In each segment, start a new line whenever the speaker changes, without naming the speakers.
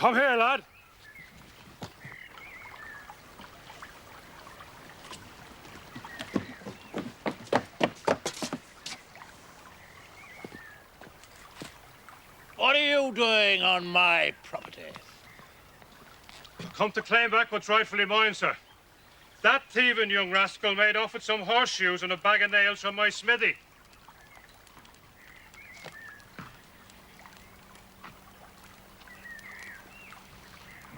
Come here, lad.
What are you doing on my property?
Come to claim back what's rightfully mine, sir. That thieving young rascal made off with some horseshoes and a bag of nails from my smithy.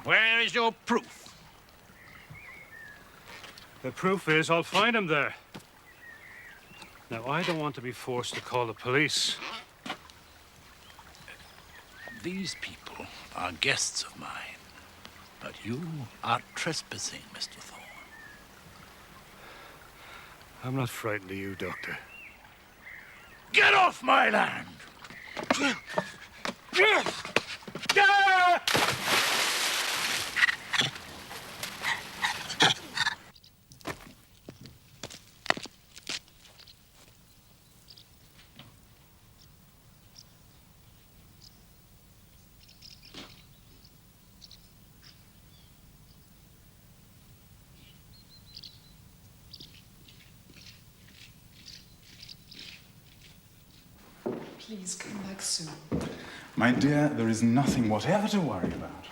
Where is your proof?
The proof is I'll find him there. Now, I don't want to be forced to call the police.
These people are guests of mine, but you are trespassing, Mr. Thorne.
I'm not frightened of you, Doctor.
Get off my land!
Please come back soon.
My dear, there is nothing whatever to worry about.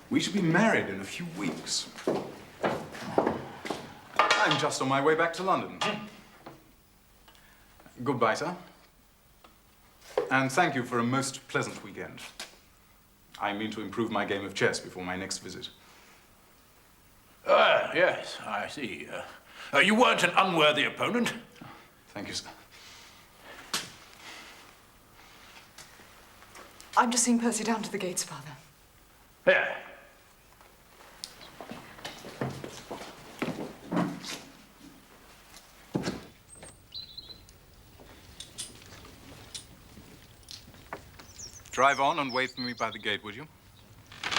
We shall be married in a few weeks. I'm just on my way back to London. Goodbye, sir. And thank you for a most pleasant weekend. I mean to improve my game of chess before my next visit.
Yes, I see. You weren't an unworthy opponent.
Thank you, sir.
I'm just seeing Percy down to the gates, Father.
Here.
Drive on and wait for me by the gate, would you?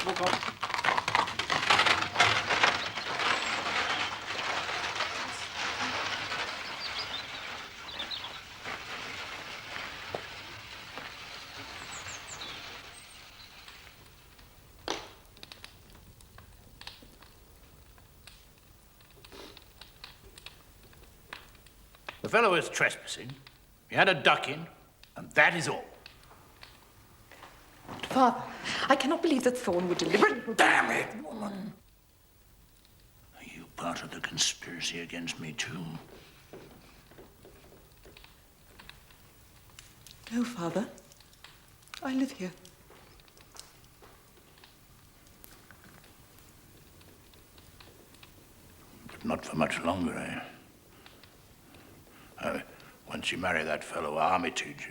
Walk on.
The fellow is trespassing. He had a ducking, and that is all.
Father, I cannot believe that Thorne would deliberately...
Damn it, woman! Are you part of the conspiracy against me, too?
No, Father. I live here.
But not for much longer, eh? Once you marry that fellow Armitage.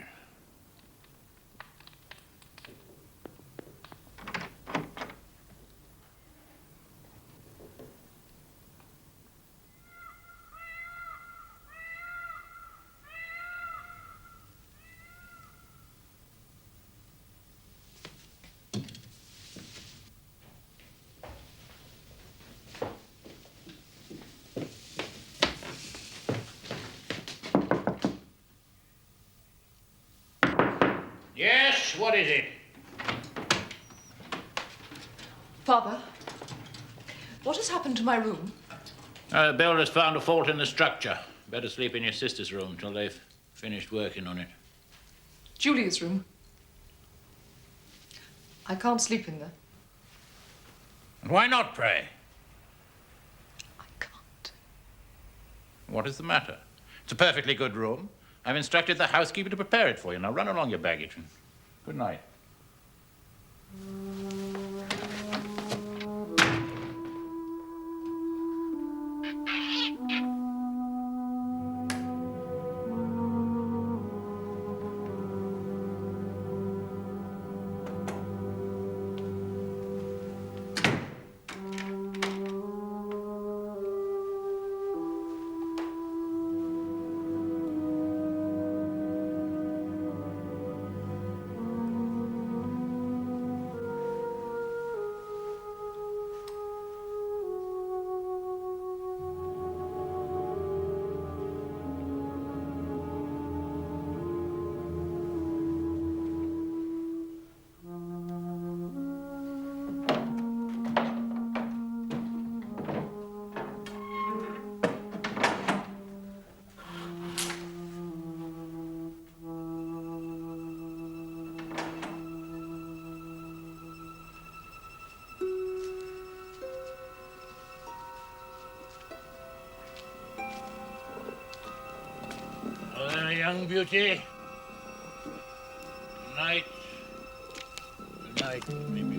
Yes, what is it?
Father, what has happened to my room?
The builder's found a fault in the structure. Better sleep in your sister's room till they've finished working on it.
Julia's room. I can't sleep in there.
And why not, pray?
I can't.
What is the matter? It's a perfectly good room. I've instructed the housekeeper to prepare it for you. Now run along your baggage. And good night. Hello there, young beauty. Good night. Good night, baby.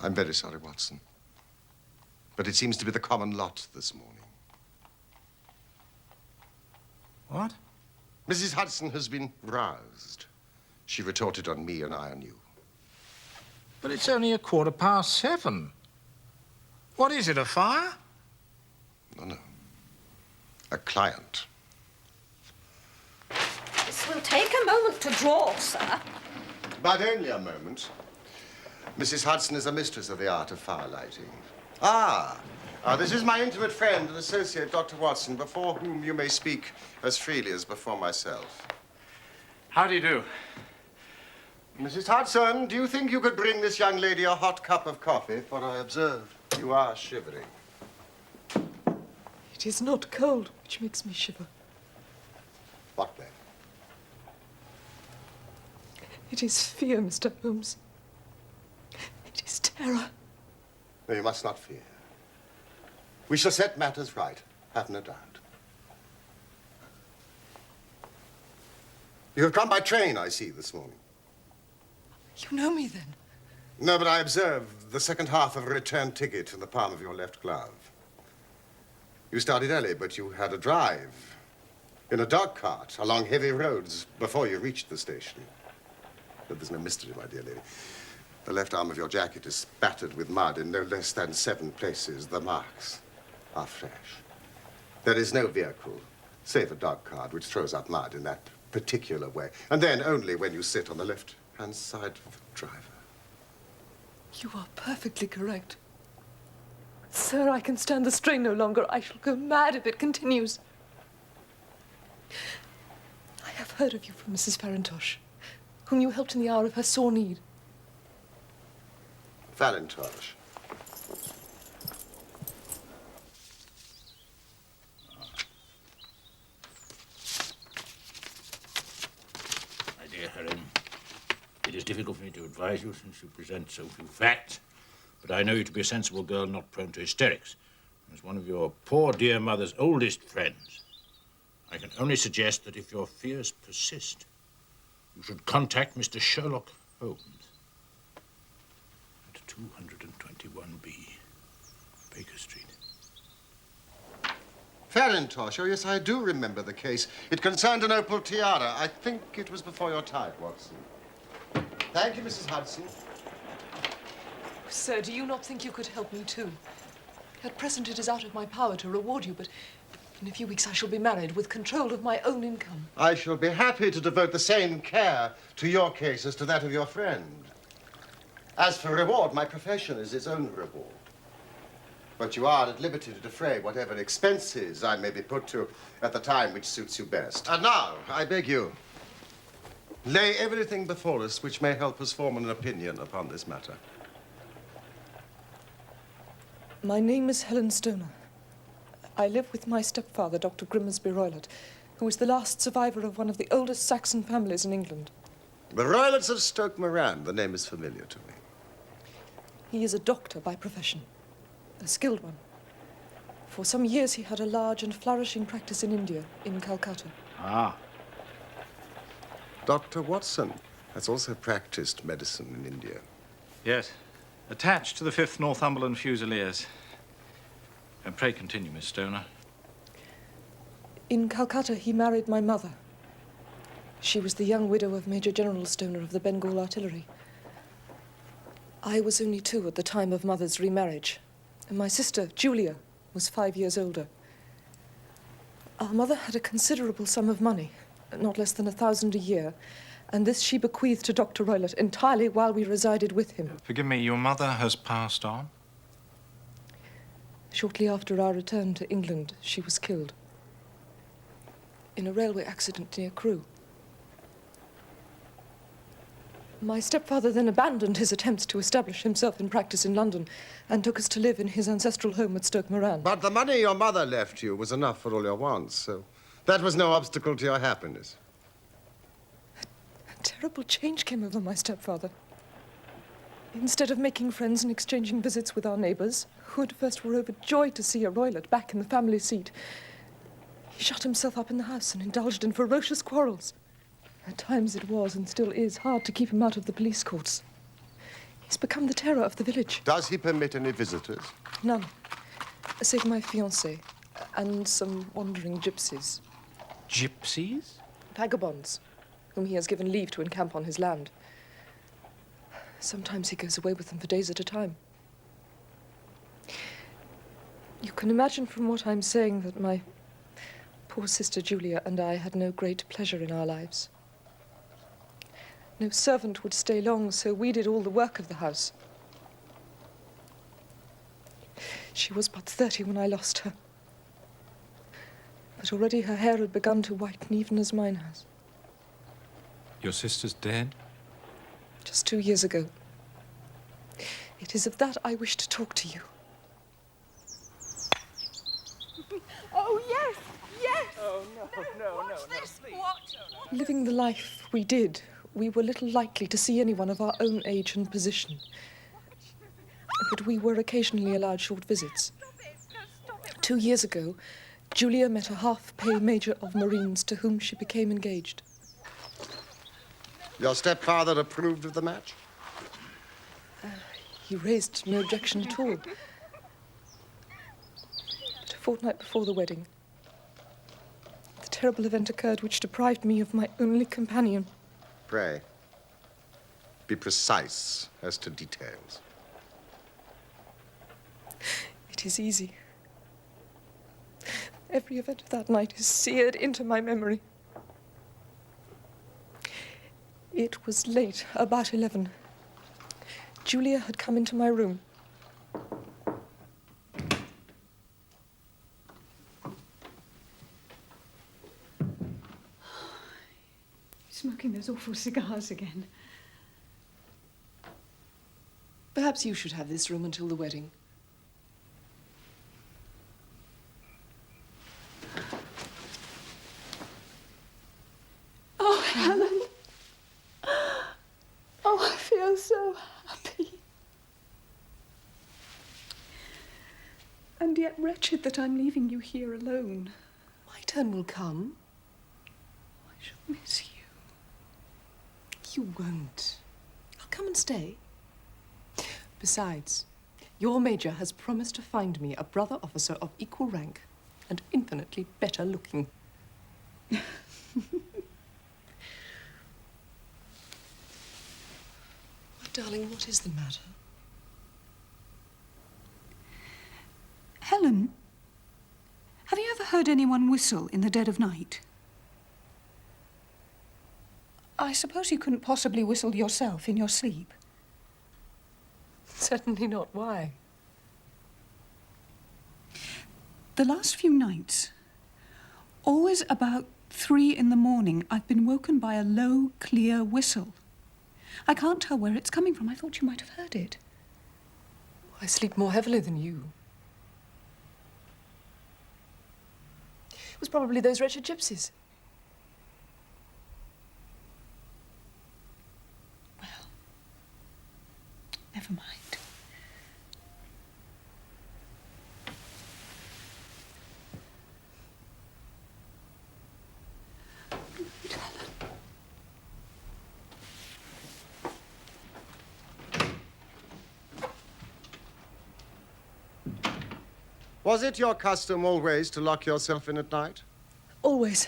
I'm very sorry, Watson. But it seems to be the common lot this morning.
What?
Mrs. Hudson has been roused. She retorted on me and I on you.
But it's only 7:15. What is it, a fire?
No. A client.
This will take a moment to draw, sir.
But only a moment. Mrs. Hudson is a mistress of the art of firelighting. This is my intimate friend and associate, Dr. Watson, before whom you may speak as freely as before myself.
How do you do?
Mrs. Hudson, do you think you could bring this young lady a hot cup of coffee? For I observe you are shivering.
It is not cold which makes me shiver.
What then?
It is fear, Mr. Holmes. It is terror.
No, you must not fear. We shall set matters right, have no doubt. You have come by train, I see, this morning.
You know me, then?
No, but I observe the second half of a return ticket in the palm of your left glove. You started early, but you had a drive in a dog cart along heavy roads before you reached the station. But there's no mystery, my dear lady. The left arm of your jacket is spattered with mud in no less than 7 places. The marks are fresh. There is no vehicle, save a dog cart, which throws up mud in that particular way. And then only when you sit on the left-hand side of the driver.
You are perfectly correct. Sir, I can stand the strain no longer. I shall go mad if it continues. I have heard of you from Mrs. Farintosh, whom you helped in the hour of her sore need.
Farintosh.
My dear Helen, it is difficult for me to advise you since you present so few facts, but I know you to be a sensible girl not prone to hysterics. As one of your poor dear mother's oldest friends, I can only suggest that if your fears persist, you should contact Mr. Sherlock Holmes at 221B, Baker Street.
Farintosh, oh yes, I do remember the case. It concerned an opal tiara. I think it was before your time, Watson. Thank you, Mrs. Hudson.
Sir, do you not think you could help me too? At present it is out of my power to reward you, but in a few weeks I shall be married with control of my own income.
I shall be happy to devote the same care to your case as to that of your friend. As for reward, my profession is its own reward. But you are at liberty to defray whatever expenses I may be put to at the time which suits you best. And now, I beg you, lay everything before us which may help us form an opinion upon this matter.
My name is Helen Stonor. I live with my stepfather, Dr. Grimesby Roylott, who is the last survivor of one of the oldest Saxon families in England.
The Roylotts of Stoke Moran, the name is familiar to me.
He is a doctor by profession, a skilled one. For some years he had a large and flourishing practice in India, in Calcutta.
Ah.
Dr. Watson has also practiced medicine in India.
Yes. Attached to the 5th Northumberland Fusiliers. And pray continue, Miss Stonor.
In Calcutta, he married my mother. She was the young widow of Major General Stonor of the Bengal Artillery. I was only 2 at the time of Mother's remarriage, and my sister, Julia, was 5 years older. Our mother had a considerable sum of money, not less than 1,000 a year, and this she bequeathed to Dr. Roylott entirely while we resided with him.
Forgive me, your mother has passed on?
Shortly after our return to England, she was killed in a railway accident near Crewe. My stepfather then abandoned his attempts to establish himself in practice in London and took us to live in his ancestral home at Stoke Moran.
But the money your mother left you was enough for all your wants, so that was no obstacle to your happiness.
A terrible change came over my stepfather. Instead of making friends and exchanging visits with our neighbours, who at first were overjoyed to see a Roylott back in the family seat, he shut himself up in the house and indulged in ferocious quarrels. At times it was, and still is, hard to keep him out of the police courts. He's become the terror of the village.
Does he permit any visitors?
None, save my fiancée and some wandering gypsies.
Gypsies?
Vagabonds, whom he has given leave to encamp on his land. Sometimes he goes away with them for days at a time. You can imagine from what I'm saying that my poor sister Julia and I had no great pleasure in our lives. No servant would stay long, so we did all the work of the house. She was but 30 when I lost her. But already her hair had begun to whiten, even as mine has.
Your sister's dead?
Just 2 years ago. It is of that I wish to talk to you.
Oh, yes, yes!
Oh, no,
Watch this, watch!
Living the life we did, we were little likely to see anyone of our own age and position. But we were occasionally allowed short visits. 2 years ago, Julia met a half-pay major of Marines to whom she became engaged.
Your stepfather approved of the match?
He raised no objection at all. But a fortnight before the wedding, the terrible event occurred which deprived me of my only companion.
Pray, be precise as to details.
It is easy. Every event of that night is seared into my memory. It was late, about 11. Julia had come into my room.
Smoking those awful cigars again.
Perhaps you should have this room until the wedding.
Oh, Helen. Oh, I feel so happy. And yet wretched that I'm leaving you here alone.
My turn will come.
I shall miss you.
You won't. I'll come and stay. Besides, your major has promised to find me a brother officer of equal rank and infinitely better looking. Darling, what is the matter?
Helen, have you ever heard anyone whistle in the dead of night? I suppose you couldn't possibly whistle yourself in your sleep.
Certainly not. Why?
The last few nights, always about 3 in the morning, I've been woken by a low, clear whistle. I can't tell where it's coming from. I thought you might have heard it.
I sleep more heavily than you. It was probably those wretched gypsies.
Well, never mind.
Was it your custom always to lock yourself in at night?
Always.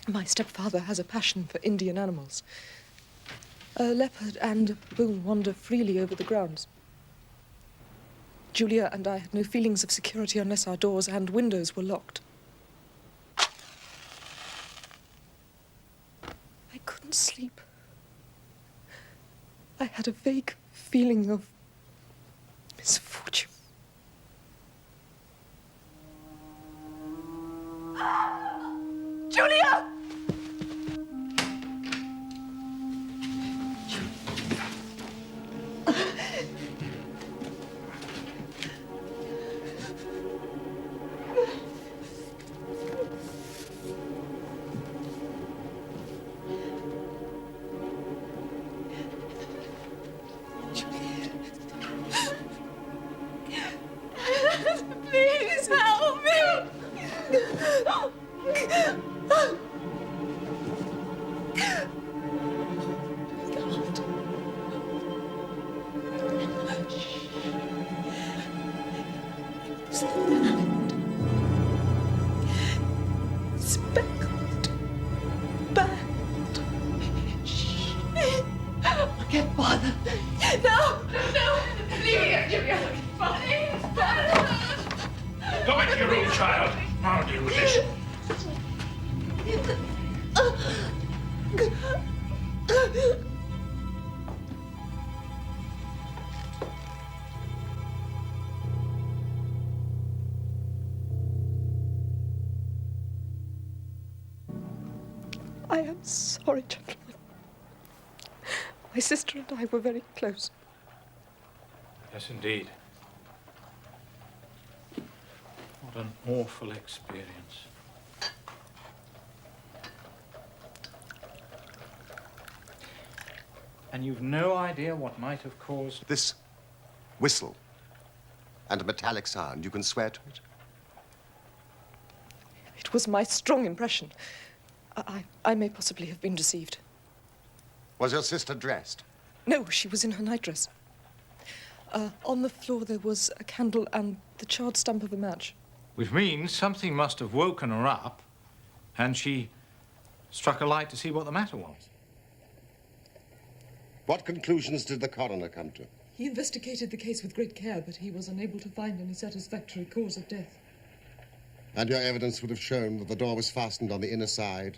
My stepfather has a passion for Indian animals. A leopard and a baboon wander freely over the grounds. Julia and I had no feelings of security unless our doors and windows were locked. I couldn't sleep. I had a vague feeling of misfortune. Julia!
Please help me.
Speckled Band. Shh.
Okay, Father. No, no, please, Julia. Please,
Go into your room, child. I'll deal with this.
I am sorry, gentlemen. My sister and I were very close.
Yes, indeed. What an awful experience. And you've no idea what might have caused...
This whistle and a metallic sound, you can swear to it?
It was my strong impression. I may possibly have been deceived.
Was your sister dressed?
No, she was in her nightdress. On the floor there was a candle and the charred stump of a match.
Which means something must have woken her up, and she struck a light to see what the matter was.
What conclusions did the coroner come to?
He investigated the case with great care, but he was unable to find any satisfactory cause of death.
And your evidence would have shown that the door was fastened on the inner side,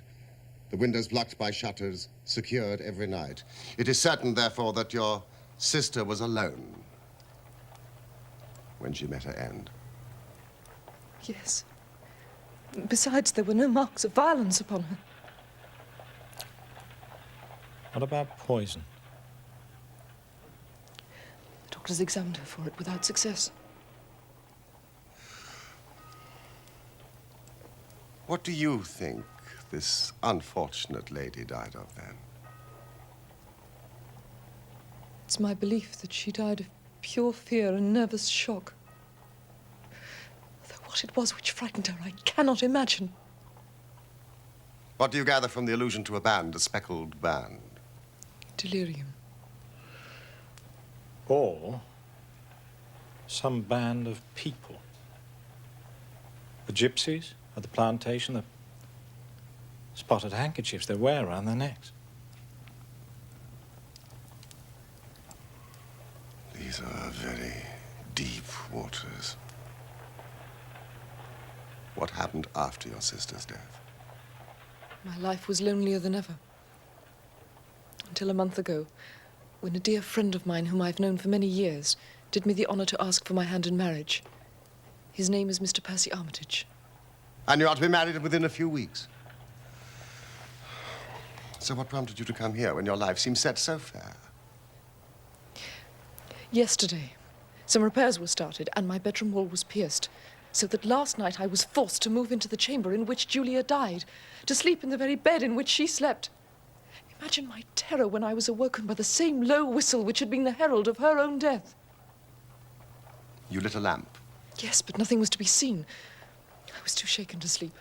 the windows blocked by shutters, secured every night. It is certain, therefore, that your sister was alone when she met her end.
Yes. Besides, there were no marks of violence upon her.
What about poison?
The doctors examined her for it without success.
What do you think this unfortunate lady died of, then?
It's my belief that she died of pure fear and nervous shock. Though what it was which frightened her, I cannot imagine.
What do you gather from the allusion to a band, a speckled band?
Delirium.
Or some band of people. The gypsies at the plantation, the spotted handkerchiefs they wear around their necks.
These are very deep waters. What happened after your sister's death?
My life was lonelier than ever. Until a month ago, when a dear friend of mine, whom I've known for many years, did me the honor to ask for my hand in marriage. His name is Mr. Percy Armitage.
And you are to be married within a few weeks. So what prompted you to come here when your life seemed set so fair?
Yesterday, some repairs were started and my bedroom wall was pierced, so that last night I was forced to move into the chamber in which Julia died, to sleep in the very bed in which she slept. Imagine my terror when I was awoken by the same low whistle which had been the herald of her own death.
You lit a lamp.
Yes, but nothing was to be seen. I was too shaken to sleep.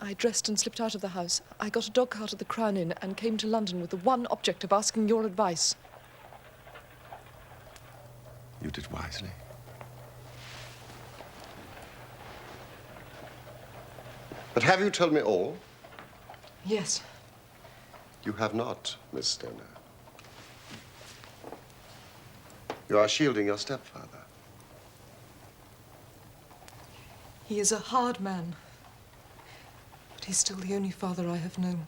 I dressed and slipped out of the house. I got a dog cart at the Crown Inn and came to London with the one object of asking your advice.
You did wisely. But have you told me all?
Yes.
You have not, Miss Stonor. You are shielding your stepfather.
He is a hard man, but he's still the only father I have known.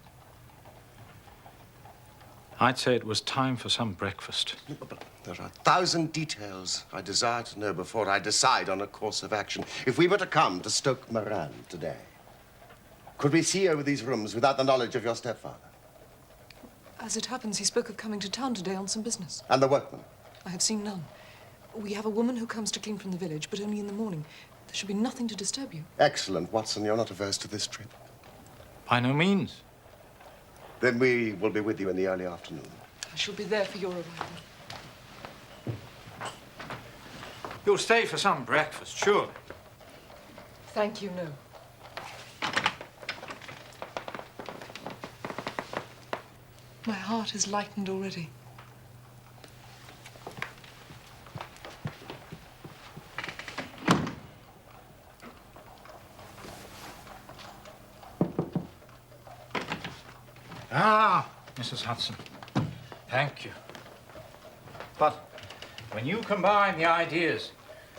I'd say it was time for some breakfast.
But there are 1,000 details I desire to know before I decide on a course of action. If we were to come to Stoke Moran today, could we see over these rooms without the knowledge of your stepfather?
As it happens, he spoke of coming to town today on some business.
And the workmen?
I have seen none. We have a woman who comes to clean from the village, but only in the morning. There should be nothing to disturb you.
Excellent, Watson. You're not averse to this trip.
By no means.
Then we will be with you in the early afternoon.
I shall be there for your arrival.
You'll stay for some breakfast, surely.
Thank you, no. My heart is lightened already.
Ah, Mrs. Hudson. Thank you. But when you combine the ideas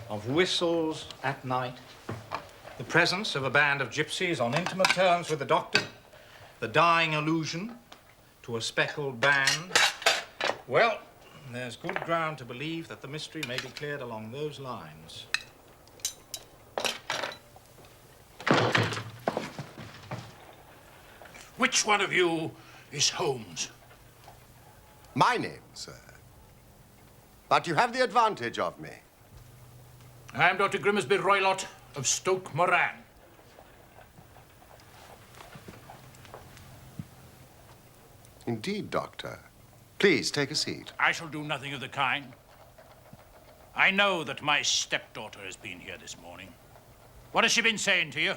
of whistles at night, the presence of a band of gypsies on intimate terms with the doctor, the dying allusion to a speckled band, well, there's good ground to believe that the mystery may be cleared along those lines.
Which one of you is Holmes?
My name, sir. But you have the advantage of me.
I'm Dr. Grimesby Roylott of Stoke Moran.
Indeed, Doctor. Please, take a seat.
I shall do nothing of the kind. I know that my stepdaughter has been here this morning. What has she been saying to you?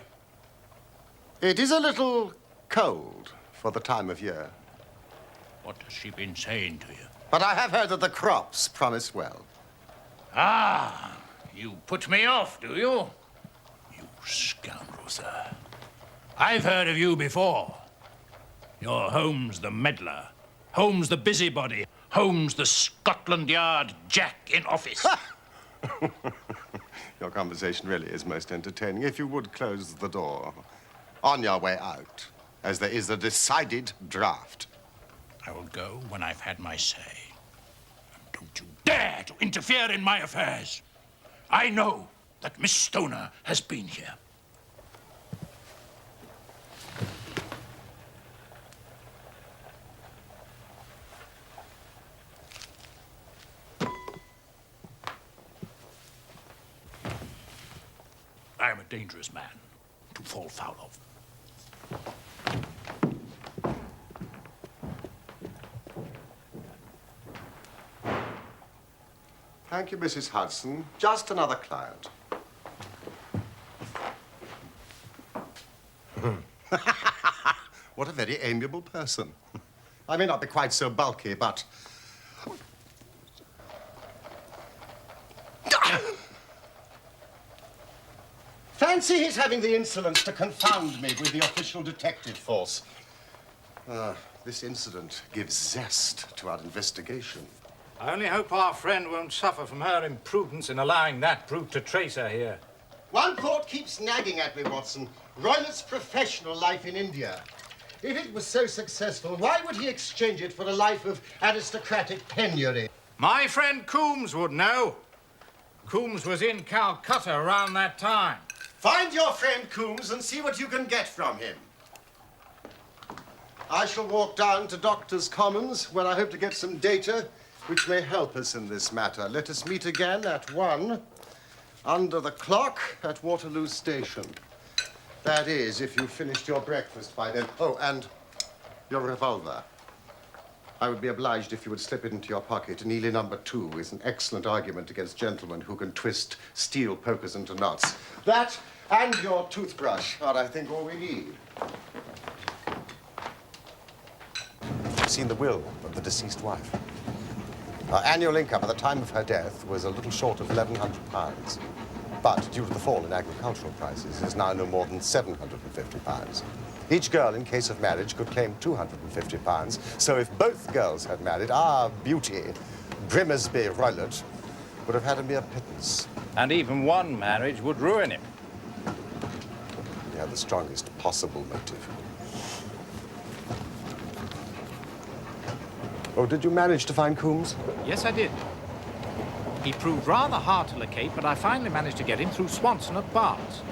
It is a little cold for the time of year.
What has she been saying to you?
But I have heard that the crops promise well.
Ah, you put me off, do you? You scoundrel, sir. I've heard of you before. You're Holmes the meddler, Holmes the busybody, Holmes the Scotland Yard Jack in office.
Your conversation really is most entertaining. If you would close the door on your way out, as there is a decided draft.
I will go when I've had my say. And don't you dare to interfere in my affairs. I know that Miss Stonor has been here. I am a dangerous man to fall foul of.
Thank you, Mrs. Hudson. Just another client. What a very amiable person. I may not be quite so bulky, but... Fancy his having the insolence to confound me with the official detective force. This incident gives zest to our investigation.
I only hope our friend won't suffer from her imprudence in allowing that brute to trace her here.
One thought keeps nagging at me, Watson. Roylott's professional life in India. If it was so successful, why would he exchange it for a life of aristocratic penury?
My friend Coombs would know. Coombs was in Calcutta around that time.
Find your friend Coombs and see what you can get from him. I shall walk down to Doctors' Commons, where I hope to get some data which may help us in this matter. Let us meet again at 1, under the clock at Waterloo Station. That is, if you've finished your breakfast by then. Oh, and your revolver. I would be obliged if you would slip it into your pocket. Neely number 2 is an excellent argument against gentlemen who can twist steel pokers into knots. That and your toothbrush are, I think, all we need. I've seen the will of the deceased wife. Her annual income at the time of her death was a little short of £1,100. But due to the fall in agricultural prices, is now no more than £750. Each girl, in case of marriage, could claim £250. So if both girls had married, our beauty, Grimesby Roylott, would have had a mere pittance.
And even one marriage would ruin him.
He had the strongest possible motive. Oh, did you manage to find Coombs?
Yes, I did. He proved rather hard to locate, but I finally managed to get him through Swanson at Barnes.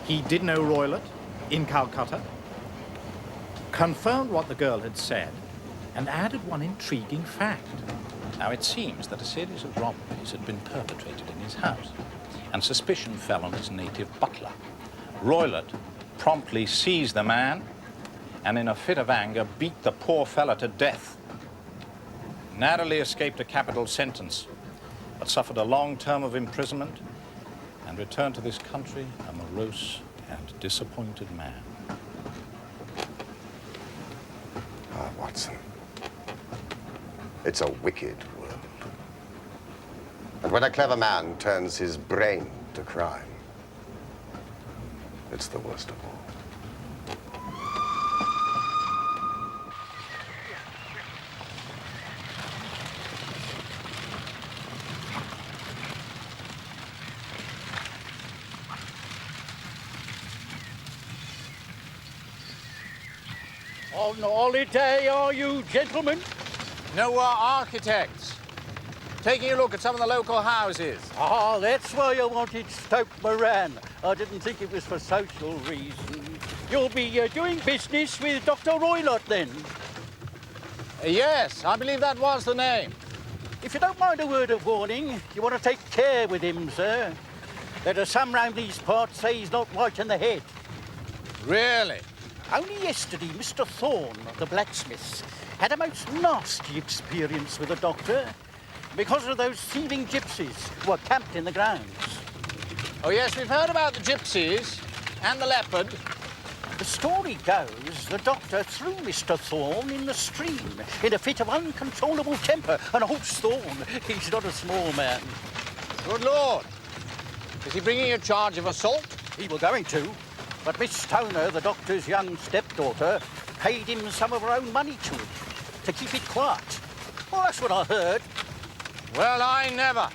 He did know Roylott in Calcutta, confirmed what the girl had said, and added one intriguing fact. Now, it seems that a series of robberies had been perpetrated in his house, and suspicion fell on his native butler. Roylott promptly seized the man and, in a fit of anger, beat the poor fella to death. Narrowly escaped a capital sentence, but suffered a long term of imprisonment and returned to this country a morose and disappointed man.
Ah, Watson. It's a wicked world. And when a clever man turns his brain to crime, it's the worst of all.
On holiday, are you, gentlemen?
No, we're architects. Taking a look at some of the local houses.
Ah, that's why I wanted Stoke Moran. I didn't think it was for social reasons. You'll be doing business with Dr. Roylott, then?
Yes, I believe that was the name.
If you don't mind a word of warning, you want to take care with him, sir. There are some round these parts say he's not right in the head.
Really?
Only yesterday, Mr. Thorne of the blacksmiths had a most nasty experience with the doctor because of those thieving gypsies who were camped in the grounds.
Oh, yes, we've heard about the gypsies and the leopard.
The story goes the doctor threw Mr. Thorne in the stream in a fit of uncontrollable temper. And old Thorne, he's not a small man.
Good Lord. Is he bringing a charge of assault?
He were going to, but Miss Stonor, the doctor's young stepdaughter, paid him some of her own money to keep it quiet. Well, that's what I heard.
Well, I never.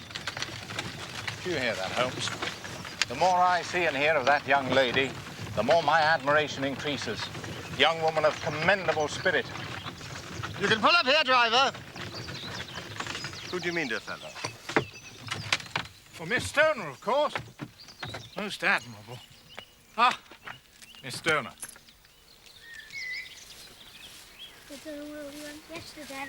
Do you hear that, Holmes? The more I see and hear of that young lady, the more my admiration increases. Young woman of commendable spirit.
You can pull up here, driver. Who do you mean, dear fellow?
For Miss Stonor, of course. Most admirable. Ah, Miss Stonor.
The girl we went yesterday.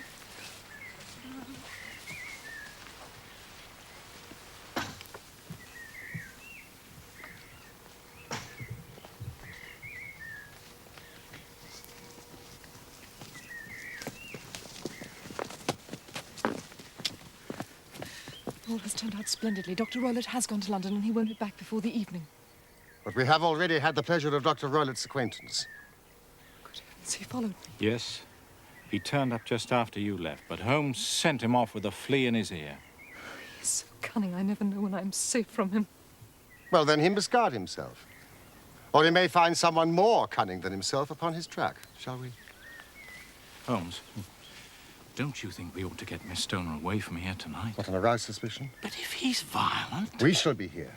All has turned out splendidly. Dr. Roylott has gone to London and he won't be back before the evening.
But we have already had the pleasure of Dr. Roylott's acquaintance.
Good heavens, he followed me.
Yes, he turned up just after you left, but Holmes sent him off with a flea in his ear.
He's so cunning, I never know when I'm safe from him.
Well, then he must guard himself. Or he may find someone more cunning than himself upon his track, shall we?
Holmes, don't you think we ought to get Miss Stonor away from here tonight?
What, an aroused suspicion?
But if he's violent...
We shall be here.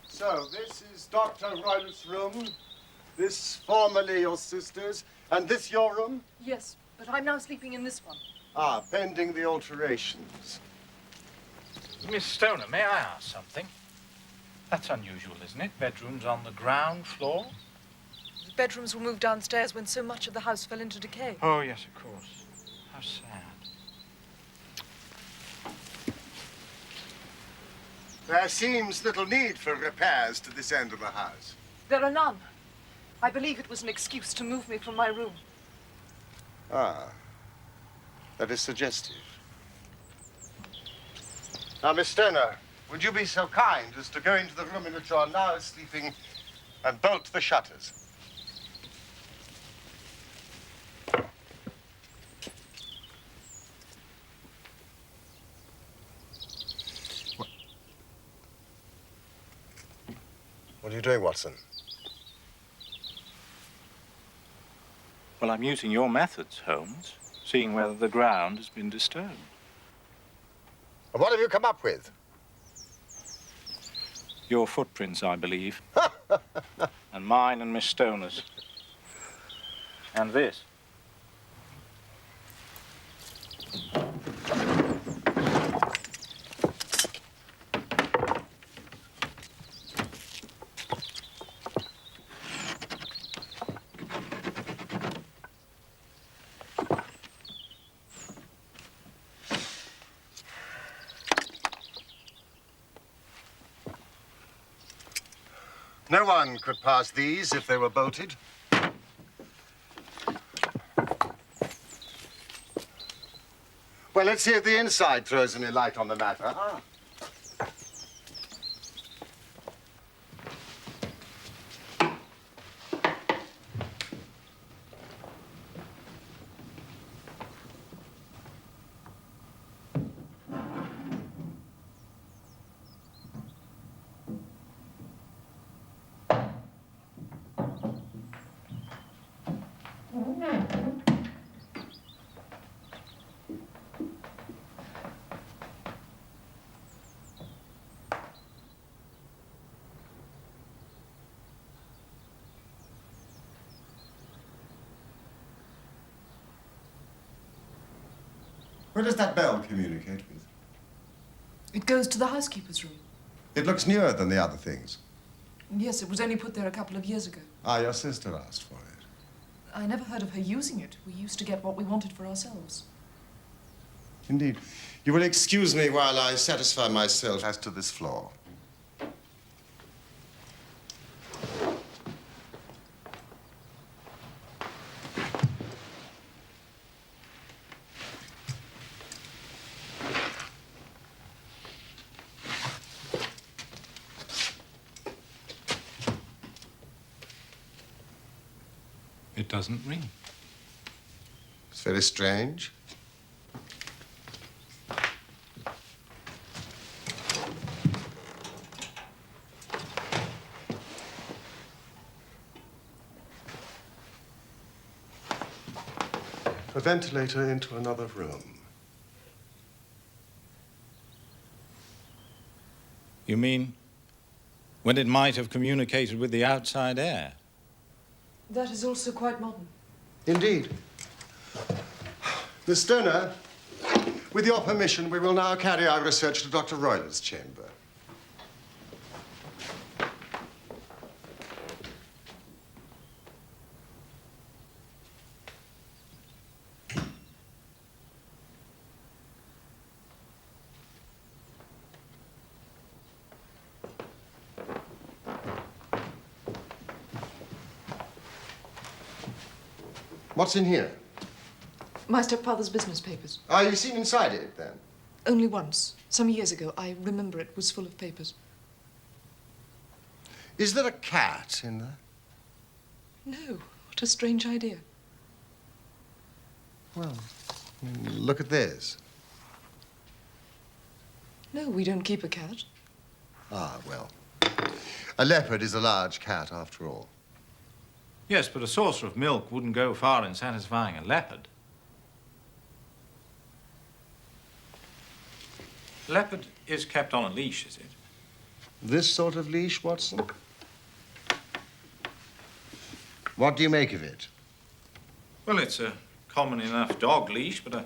So, this is Dr. Roylott's room. This formerly your sister's. And this your room?
Yes, but I'm now sleeping in this one.
Ah, pending the alterations.
Miss Stonor, may I ask something? That's unusual, isn't it? Bedrooms on the ground floor?
The bedrooms were moved downstairs when so much of the house fell into decay.
Oh, yes, of course. How sad.
There seems little need for repairs to this end of the house.
There are none. I believe it was an excuse to move me from my room.
Ah, that is suggestive. Now, Miss Stonor, would you be so kind as to go into the room in which you are now sleeping and bolt the shutters. What are you doing, Watson?
Well, I'm using your methods, Holmes, seeing whether the ground has been disturbed.
And what have you come up with?
Your footprints, I believe. And mine and Miss Stoner's. And this.
No one could pass these if they were bolted. Well, let's see if the inside throws any light on the matter. Ah. Where does that bell communicate with?
It goes to the housekeeper's room.
It looks newer than the other things.
Yes, it was only put there a couple of years ago.
Ah, your sister asked for it.
I never heard of her using it. We used to get what we wanted for ourselves.
Indeed. You will excuse me while I satisfy myself as to this floor.
It doesn't ring.
It's very strange. A ventilator into another room.
You mean when it might have communicated with the outside air?
That is also quite modern.
Indeed. Miss Stoner, with your permission, we will now carry our research to Dr. Roylott's chamber. What's in here?
My stepfather's business papers.
Ah, you've seen inside it, then?
Only once. Some years ago. I remember it was full of papers.
Is there a cat in there?
No. What a strange idea.
Well, look at this.
No, we don't keep a cat.
Ah, well. A leopard is a large cat, after all.
Yes, but a saucer of milk wouldn't go far in satisfying a leopard. Leopard is kept on a leash, is it?
This sort of leash, Watson? What do you make of it?
Well, it's a common enough dog leash, but I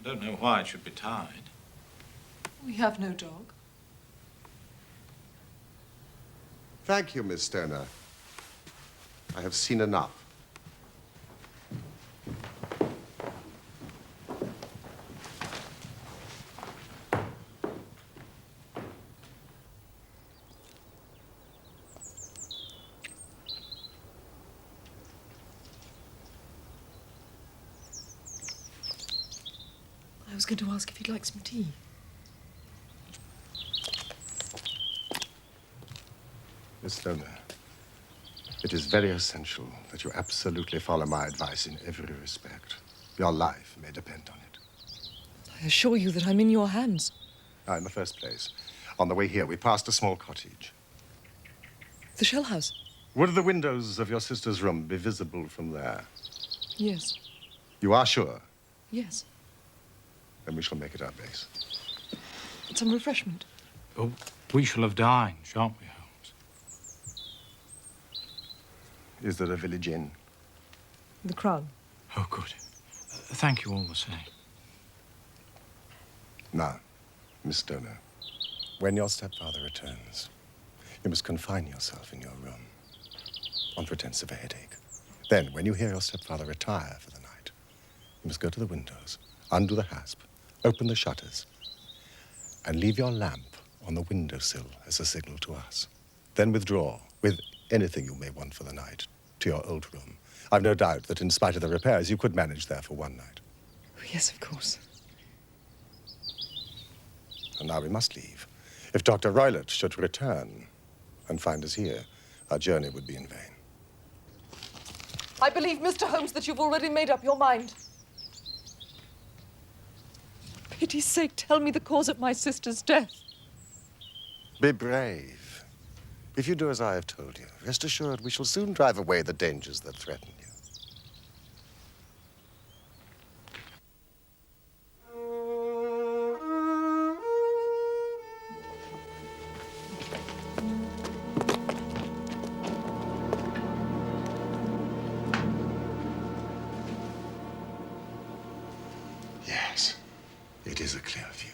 don't know why it should be tied.
We have no dog.
Thank you, Miss Stoner. I have seen enough.
I was going to ask if you'd like some tea.
Miss Stoner, It is very essential that you absolutely follow my advice in every respect. Your life may depend on it.
I assure you that I'm in your hands.
Now, in the first place, on the way here, we passed a small cottage.
The shell house?
Would the windows of your sister's room be visible from there?
Yes.
You are sure?
Yes.
Then we shall make it our base.
Some refreshment.
Oh, we shall have dined, shan't we, Holmes?
Is there a village inn?
The Crown.
Oh, good. Thank you all the same.
Now, Miss Stonor, when your stepfather returns, you must confine yourself in your room on pretense of a headache. Then, when you hear your stepfather retire for the night, you must go to the windows, undo the hasp, open the shutters, and leave your lamp on the windowsill as a signal to us. Then withdraw with anything you may want for the night to your old room. I've no doubt that in spite of the repairs, you could manage there for one night.
Oh, yes, of course.
And now we must leave. If Dr. Roylott should return and find us here, our journey would be in vain.
I believe, Mr. Holmes, that you've already made up your mind. For pity's sake, tell me the cause of my sister's death.
Be brave. If you do as I have told you, rest assured we shall soon drive away the dangers that threaten you. Yes, it is a clear view.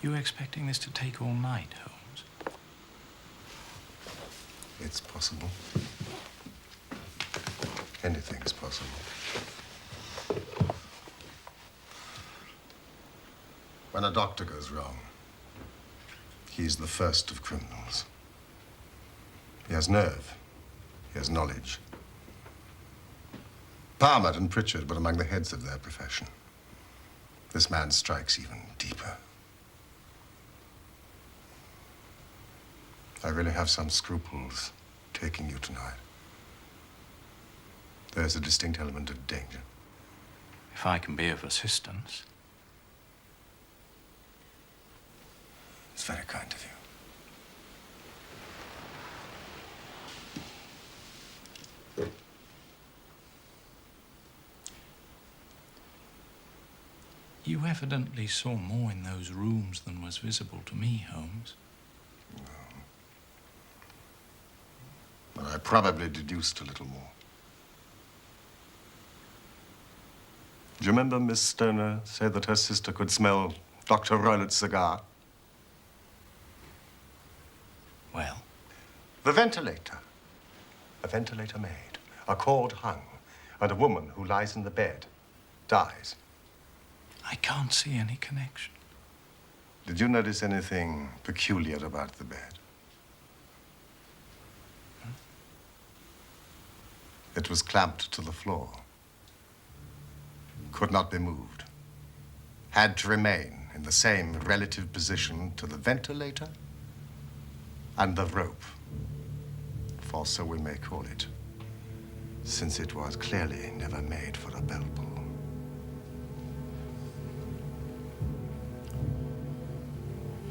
You expecting this to take all night, Holmes?
It's possible. Anything's possible. When a doctor goes wrong, he's the first of criminals. He has nerve. He has knowledge. Palmer and Pritchard were among the heads of their profession. This man strikes even deeper. I really have some scruples taking you tonight. There's a distinct element of danger.
If I can be of assistance.
It's very kind of you.
You evidently saw more in those rooms than was visible to me, Holmes.
But I probably deduced a little more. Do you remember Miss Stonor said that her sister could smell Dr. Roylott's cigar?
Well?
The ventilator. A ventilator made, a cord hung, and a woman who lies in the bed dies.
I can't see any connection.
Did you notice anything peculiar about the bed? It was clamped to the floor. Could not be moved. Had to remain in the same relative position to the ventilator and the rope, for so we may call it, since it was clearly never made for a bell pull.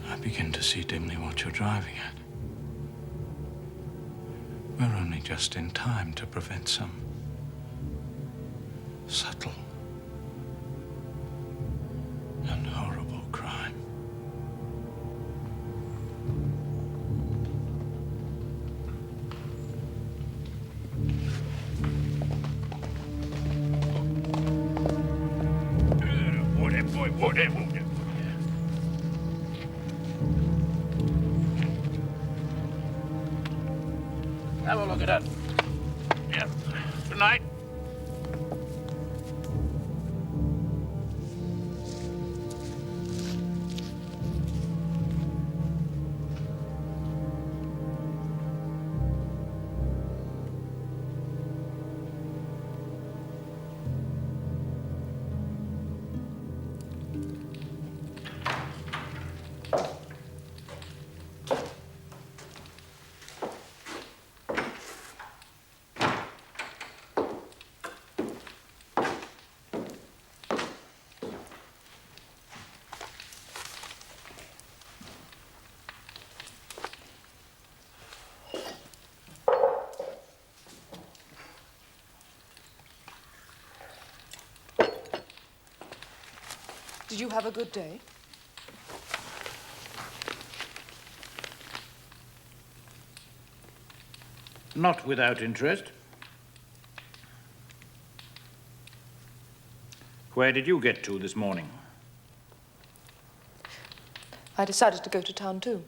I begin to see dimly what you're driving at. We're only just in time to prevent some subtle and horrible crime.
Have a look at that. Yeah. Good night.
Did you have a good day?
Not without interest. Where did you get to this morning?
I decided to go to town too.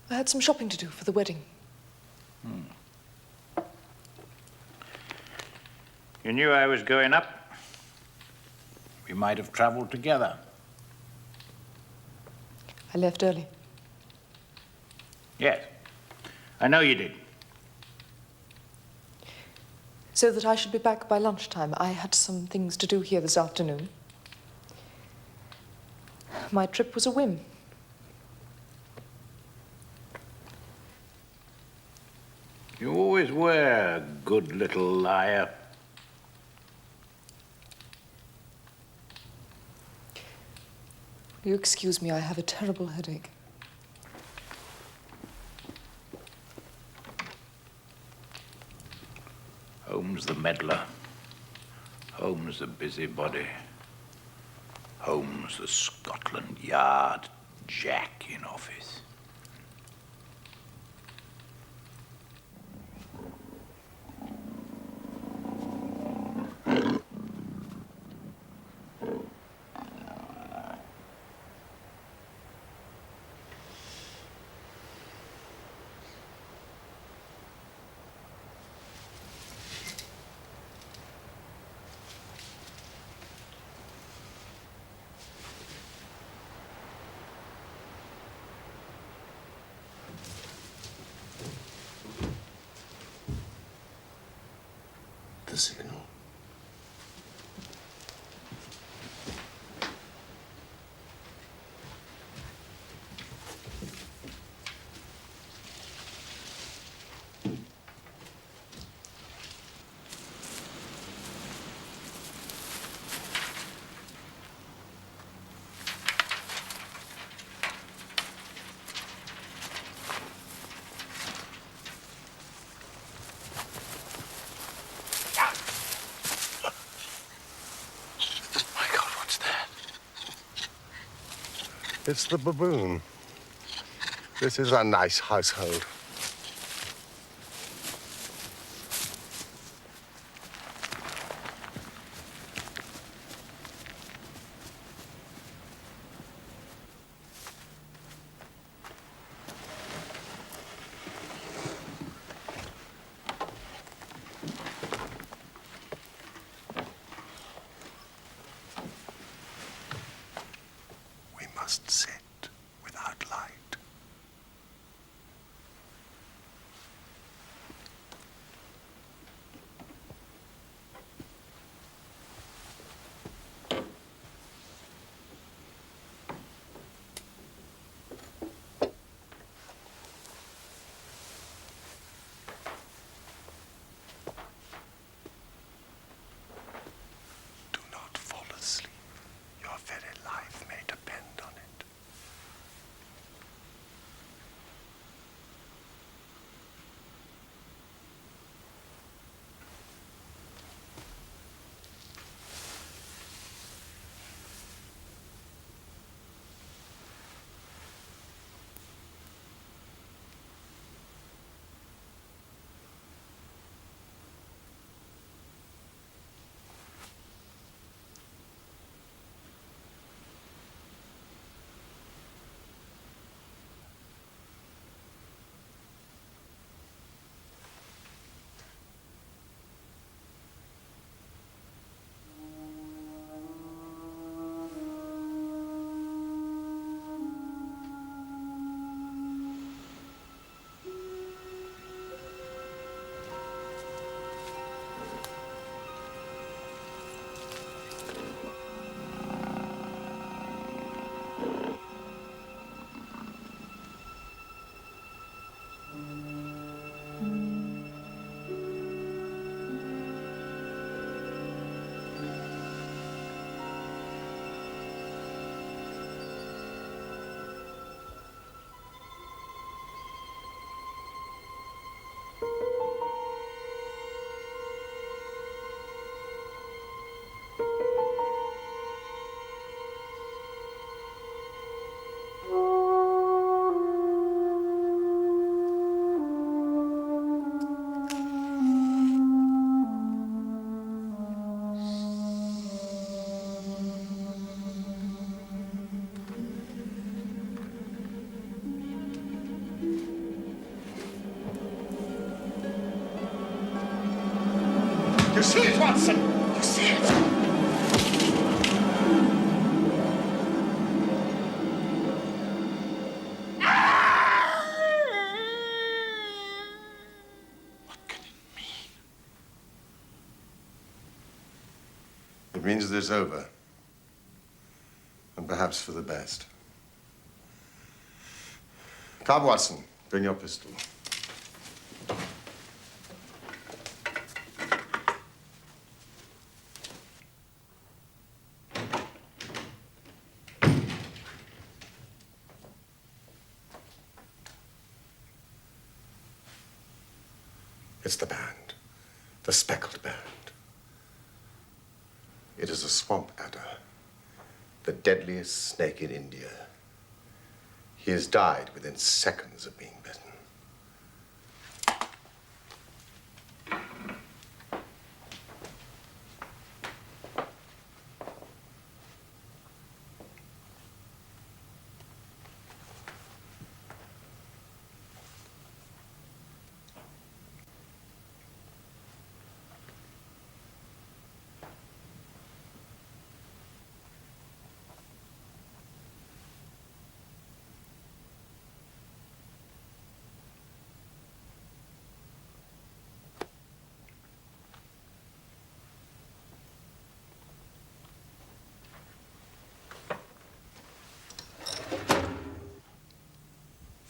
I had some shopping to do for the wedding.
You knew I was going up. We might have traveled together.
I left early.
Yes, I know you did.
So that I should be back by lunchtime. I had some things to do here this afternoon. My trip was a whim.
You always were a good little liar.
Will you excuse me? I have a terrible headache.
Holmes the meddler. Holmes the busybody. Holmes the Scotland Yard Jack in office.
The signal. It's the baboon. This is a nice household. We must sit without light. Do not fall asleep. Your very life may depend on it. You see it, Watson? You see it? It means that it's over. And perhaps for the best. Come, Watson. Bring your pistol. It's the band. The Speckled Band. It is a swamp adder, the deadliest snake in India. He has died within seconds of being bitten.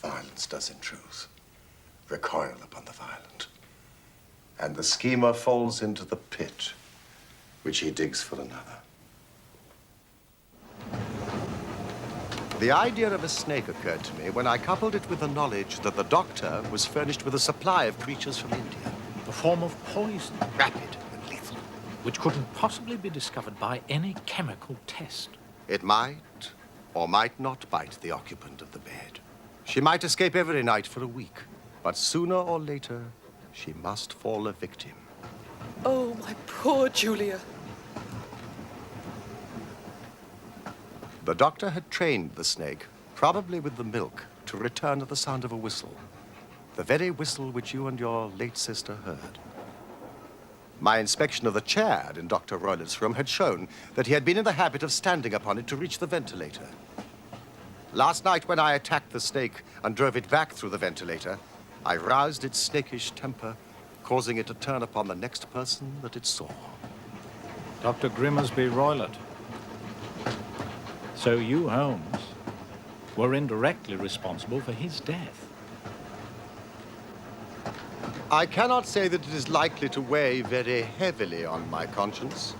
Violence does, in truth, recoil upon the violent. And the schemer falls into the pit which he digs for another. The idea of a snake occurred to me when I coupled it with the knowledge that the doctor was furnished with a supply of creatures from India.
A form of poison,
Rapid and lethal.
which couldn't possibly be discovered by any chemical test.
It might or might not bite the occupant of the bed. She might escape every night for a week, but sooner or later, she must fall a victim.
Oh, my poor Julia.
The doctor had trained the snake, probably with the milk, to return at the sound of a whistle. The very whistle which you and your late sister heard. My inspection of the chair in Dr. Roylott's room had shown that he had been in the habit of standing upon it to reach the ventilator. Last night, when I attacked the snake and drove it back through the ventilator, I roused its snakish temper, causing it to turn upon the next person that it saw.
Dr. Grimesby Roylott. So you, Holmes, were indirectly responsible for his death.
I cannot say that it is likely to weigh very heavily on my conscience.